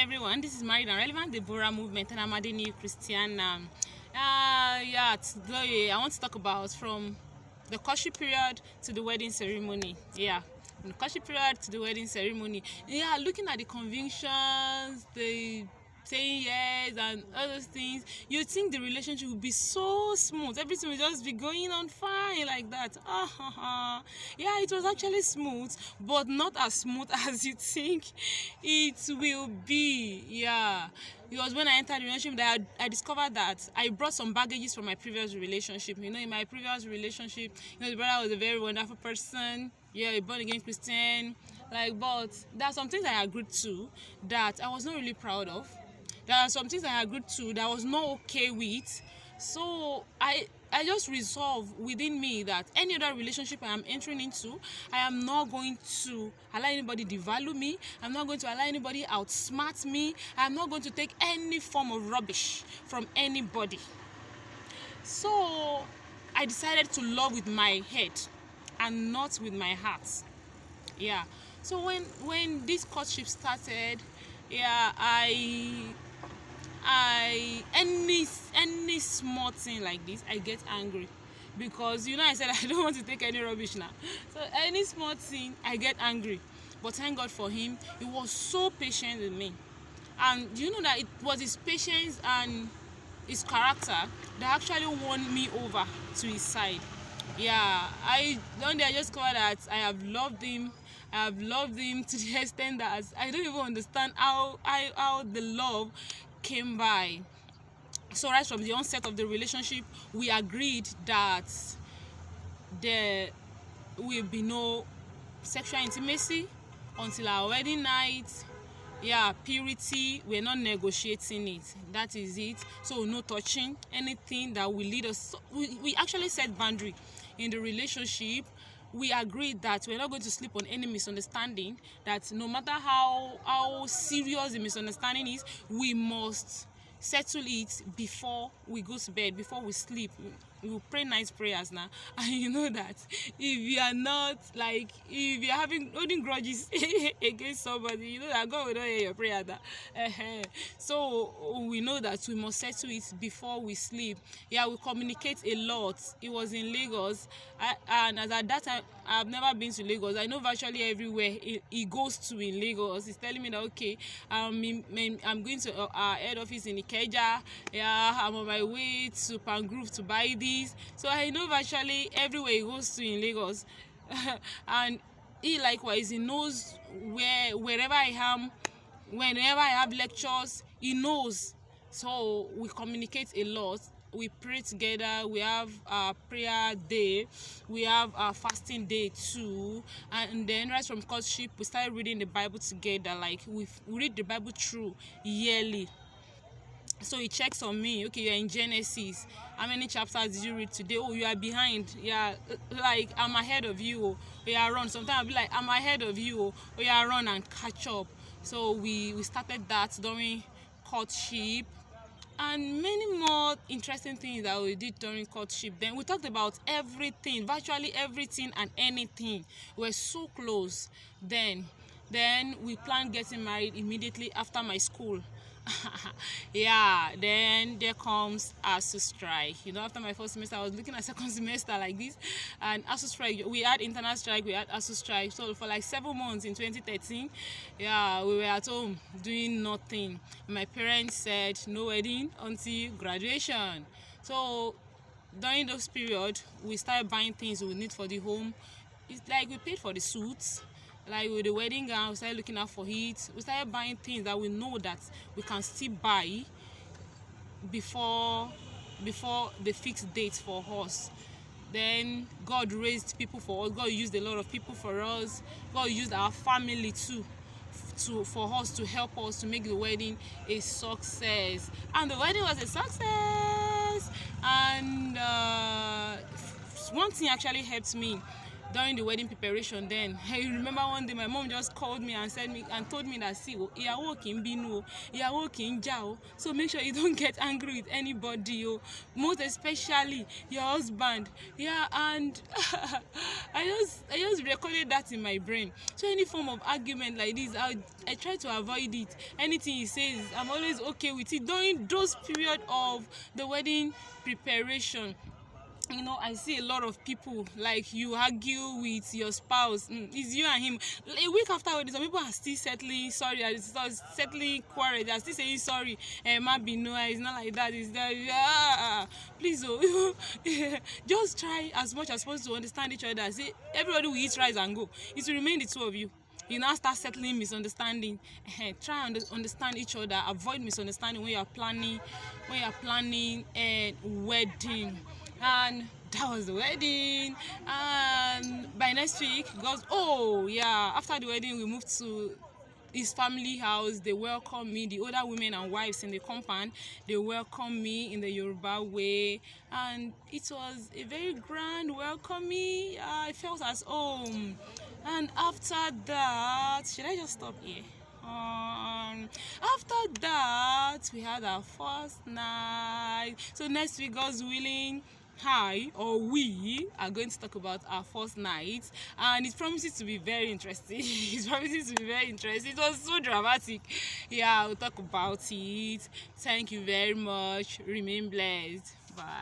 everyone, this is Married and Relevant, the Bora movement, and I'm a new Christian. Today I want to talk about from the courtship period to the wedding ceremony. From the courtship period to the wedding ceremony. Looking at the convictions, the saying yes and all those things, you think the relationship will be so smooth, everything will just be going on fine like that. It was actually smooth, but not as smooth as you think it will be. It was when I entered the relationship that I discovered that I brought some baggages from my previous relationship. In my previous relationship, the brother was a very wonderful person, a born again Christian, but there are some things I agreed to that I was not really proud of. There are some things I agreed to that I was not okay with. So I just resolved within me that any other relationship I am entering into, I am not going to allow anybody devalue me. I'm not going to allow anybody outsmart me. I'm not going to take any form of rubbish from anybody. So I decided to love with my head and not with my heart. So when this courtship started, any small thing like this, I get angry because I said I don't want to take any rubbish now. So any small thing, I get angry. But thank God for him. He was so patient with me, and that it was his patience and his character that actually won me over to his side. I just discovered that I have loved him. I have loved him to the extent that I don't even understand how the love came by. So right from the onset of the relationship, we agreed that there will be no sexual intimacy until our wedding night. Purity, we're not negotiating it. That is it. So no touching, anything that will lead us. So we actually set boundary in the relationship. We agreed that we're not going to sleep on any misunderstanding, that no matter how serious the misunderstanding is, we must settle it before we go to bed, before we sleep. We will pray nice prayers now. And you know that if you are not, if you are holding grudges against somebody, you know that God will not hear your prayer. So we know that we must settle it before we sleep. We communicate a lot. It was in Lagos, and as at that time, I've never been to Lagos. I know virtually everywhere he goes to in Lagos. He's telling me that, okay, I'm going to our head office in Ikeja. I'm on my way to Pangrove to buy this. So I know virtually everywhere he goes to in Lagos. And he likewise, he knows wherever I am, whenever I have lectures, he knows. So we communicate a lot. We pray together. We have our prayer day. We have our fasting day too. And then right from courtship, we started reading the Bible together. We read the Bible through yearly. So he checks on me. Okay, you're in Genesis. How many chapters did you read today? Oh, you are behind. I'm ahead of you. Run. Sometimes I'll be like, I'm ahead of you. Run and catch up. So we started that during courtship. And many more interesting things that we did during courtship. Then we talked about everything, virtually everything and anything. We were so close. Then we planned getting married immediately after my school. Then there comes ASU strike. After my first semester, I was looking at second semester like this, and ASU strike. We had internal strike, we had ASU strike. So for 7 months in 2013, we were at home doing nothing. My parents said no wedding until graduation. So during those periods, we started buying things we need for the home. It's we paid for the suits. With the wedding gown, we started looking out for it. We started buying things that we know that we can still buy before the fixed date for us. Then God raised people for us. God used a lot of people for us. God used our family too for us to help us to make the wedding a success. And the wedding was a success. And one thing actually helped me during the wedding preparation. Then I remember one day my mom just called me and told me that, see, ìyàwó kì í bínú o, ìyàwó kì í jà o, so make sure you don't get angry with anybody o, most especially your husband. Yeah, and I just recorded that in my brain. So any form of argument like this, I try to avoid it. Anything he says, I'm always okay with it during those period of the wedding preparation. I see a lot of people, like, you argue with your spouse, it's you and him. A week after wedding, some people are still settling sorry, are still settling quarrel, they are still saying sorry, maybe no, it's not like that, it's that. Please, just try as much as possible to understand each other. See, everybody will eat rice and go. It will remain the two of you. You now start settling misunderstanding. Try and understand each other. Avoid misunderstanding when you are planning a wedding. And that was the wedding. And by next week, after the wedding, we moved to his family house. They welcomed me, the older women and wives in the compound. They welcomed me in the Yoruba way, and it was a very grand welcoming. I felt as home. And after that, should I just stop here? After that, we had our first night. So next week, God's willing, we are going to talk about our first night, and it promises to be very interesting. It was so dramatic. Yeah, we'll talk about it. Thank you very much. Remain blessed. Bye.